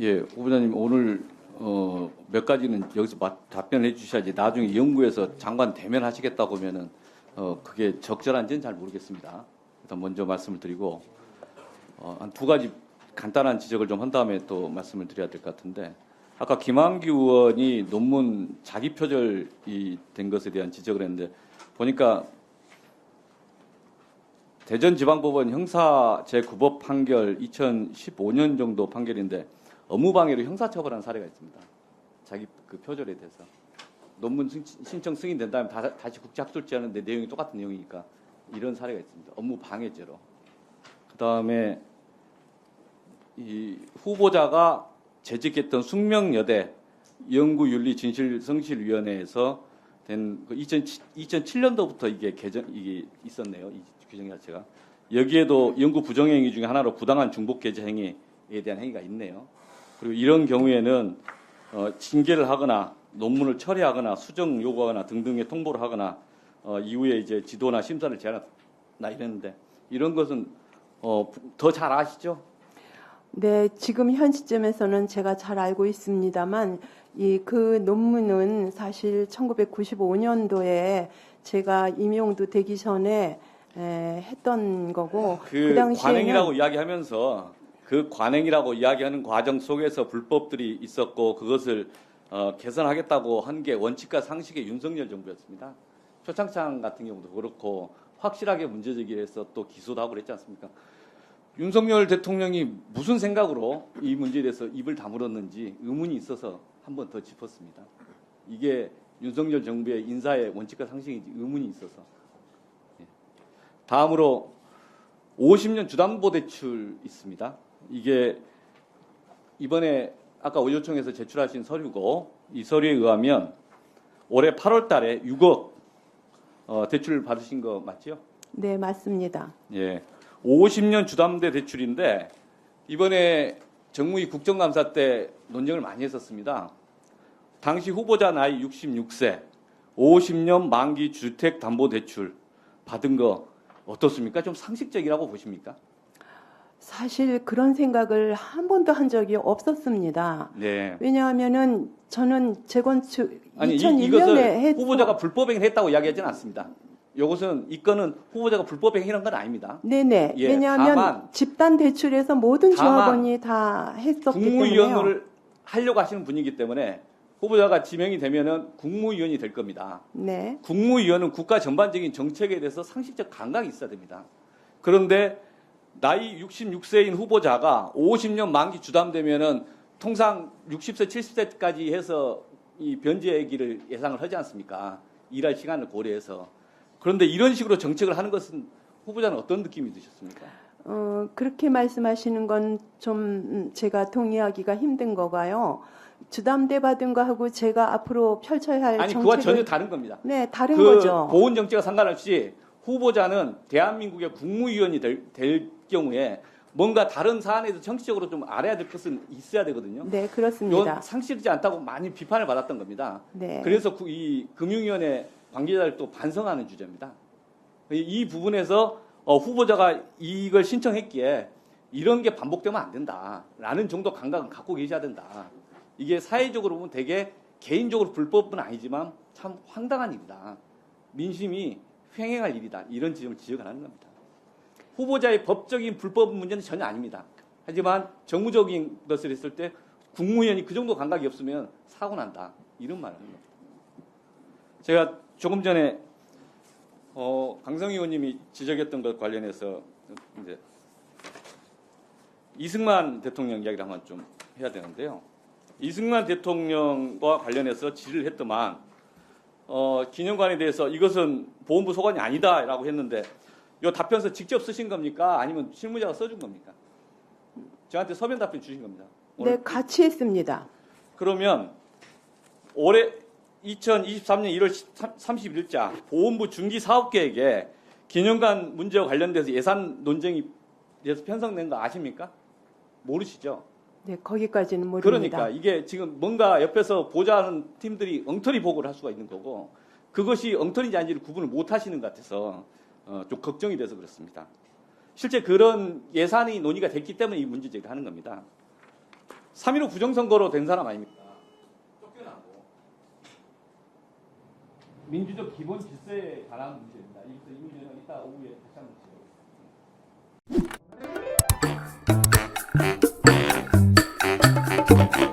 예, 후보자님 오늘 몇 가지는 여기서 답변해 주셔야지 나중에 연구에서 장관 대면하시겠다고 하면은 그게 적절한지는 잘 모르겠습니다. 일단 먼저 말씀을 드리고 한 두 가지 간단한 지적을 좀 한 다음에 또 말씀을 드려야 될 것 같은데 아까 김한규 의원이 논문 자기 표절이 된 것에 대한 지적을 했는데 보니까 대전지방법원 형사 제9법 판결 2015년 정도 판결인데 업무방해로 형사처벌한 사례가 있습니다. 자기 그 표절에 대해서. 논문 신청 승인된 다음에 다시 국제학술지하는데 내용이 똑같은 내용이니까 이런 사례가 있습니다. 업무방해죄로. 그 다음에 이 후보자가 재직했던 숙명여대 연구윤리진실성실위원회에서 된 2007년도부터 이게 있었네요. 이 규정 자체가. 여기에도 연구 부정행위 중에 하나로 부당한 중복 게재 행위에 대한 행위가 있네요. 그리고 이런 경우에는 징계를 하거나 논문을 철회하거나 수정 요구하거나 등등의 통보를 하거나 이후에 이제 지도나 심사를 제한하나 이랬는데 이런 것은 더 잘 아시죠? 네, 지금 현 시점에서는 제가 잘 알고 있습니다만 그 논문은 사실 1995년도에 제가 임용도 되기 전에 했던 거고 그 당시에는 관행이라고 이야기하면서 그 관행이라고 이야기하는 과정 속에서 불법들이 있었고 그것을 개선하겠다고 한 게 원칙과 상식의 윤석열 정부였습니다. 표창장 같은 경우도 그렇고 확실하게 문제제기해서 또 기소도 하고 그랬지 않습니까? 윤석열 대통령이 무슨 생각으로 이 문제에 대해서 입을 다물었는지 의문이 있어서 한 번 더 짚었습니다. 이게 윤석열 정부의 인사의 원칙과 상식인지 의문이 있어서. 다음으로 50년 주담보대출 있습니다. 이게 이번에 아까 의료청에서 제출하신 서류고 이 서류에 의하면 올해 8월 달에 6억 대출 받으신 거 맞죠? 네, 맞습니다. 예. 50년 주담대 대출인데 이번에 정무위 국정감사 때 논쟁을 많이 했었습니다. 당시 후보자 나이 66세, 50년 만기 주택담보대출 받은 거 어떻습니까? 좀 상식적이라고 보십니까? 사실 그런 생각을 한 번도 한 적이 없었습니다. 네. 왜냐하면은 저는 재건축 아니 2001년에 이것은 후보자가 불법행위를 했다고 이야기하지는 않습니다. 이것은 이 건은 후보자가 불법행위한 건 아닙니다. 네네. 예, 왜냐하면 다만, 집단 대출에서 모든 조합원이 다 했었기 때문에요. 국무위원을 하려고 하시는 분이기 때문에 후보자가 지명이 되면은 국무위원이 될 겁니다. 네. 국무위원은 국가 전반적인 정책에 대해서 상식적 감각이 있어야 됩니다. 그런데 나이 66세인 후보자가 50년 만기 주담되면은 통상 60세, 70세까지 해서 이 변제기를 예상을 하지 않습니까? 일할 시간을 고려해서. 그런데 이런 식으로 정책을 하는 것은 후보자는 어떤 느낌이 드셨습니까? 그렇게 말씀하시는 건 좀 제가 동의하기가 힘든 거가요. 주담대 받은 거하고 제가 앞으로 펼쳐야 할 아니 정책을 그와 전혀 다른 겁니다. 네, 다른 그 거죠. 보훈 정책과 상관없이 후보자는 대한민국의 국무위원이 될 경우에 뭔가 다른 사안에서 정치적으로 좀 알아야 될 것은 있어야 되거든요. 네, 그렇습니다. 이건 상식이지 않다고 많이 비판을 받았던 겁니다. 네. 그래서 이 금융위원회 관계자를 또 반성하는 주제입니다. 이 부분에서 후보자가 이걸 신청했기에 이런 게 반복되면 안 된다라는 정도 감각은 갖고 계셔야 된다. 이게 사회적으로 보면 되게 개인적으로 불법은 아니지만 참 황당한 일이다. 민심이 횡행할 일이다. 이런 지점을 지적을 하는 겁니다. 후보자의 법적인 불법 문제는 전혀 아닙니다. 하지만 정무적인 것을 했을 때 국무위원이 그 정도 감각이 없으면 사고 난다. 이런 말을 하는 겁니다. 제가 조금 전에 강성희 의원님이 지적했던 것 관련해서 이제 이승만 대통령 이야기를 한번 좀 해야 되는데요. 이승만 대통령과 관련해서 질의를 했더만 기념관에 대해서 이것은 보훈부 소관이 아니다라고 했는데 이 답변서 직접 쓰신 겁니까? 아니면 실무자가 써준 겁니까? 저한테 서면 답변 주신 겁니다. 네, 같이 했습니다. 그러면 올해 2023년 1월 31일자 보훈부 중기 사업계획에 기념관 문제와 관련돼서 예산 논쟁이 돼서 편성된 거 아십니까? 모르시죠? 네, 거기까지는 모릅니다. 그러니까 이게 지금 뭔가 옆에서 보좌하는 팀들이 엉터리 보고를 할 수가 있는 거고 그것이 엉터리인지 아닌지를 구분을 못 하시는 것 같아서 좀 걱정이 돼서 그렇습니다. 실제 그런 예산이 논의가 됐기 때문에 이 문제 제기를 하는 겁니다. 3.15 부정선거로 된 사람 아닙니까? 쫓겨나고. 민주적 기본 질서에 관한 문제입니다. 이 문제는 이따 오후에 다시 한번 지적하겠습니다.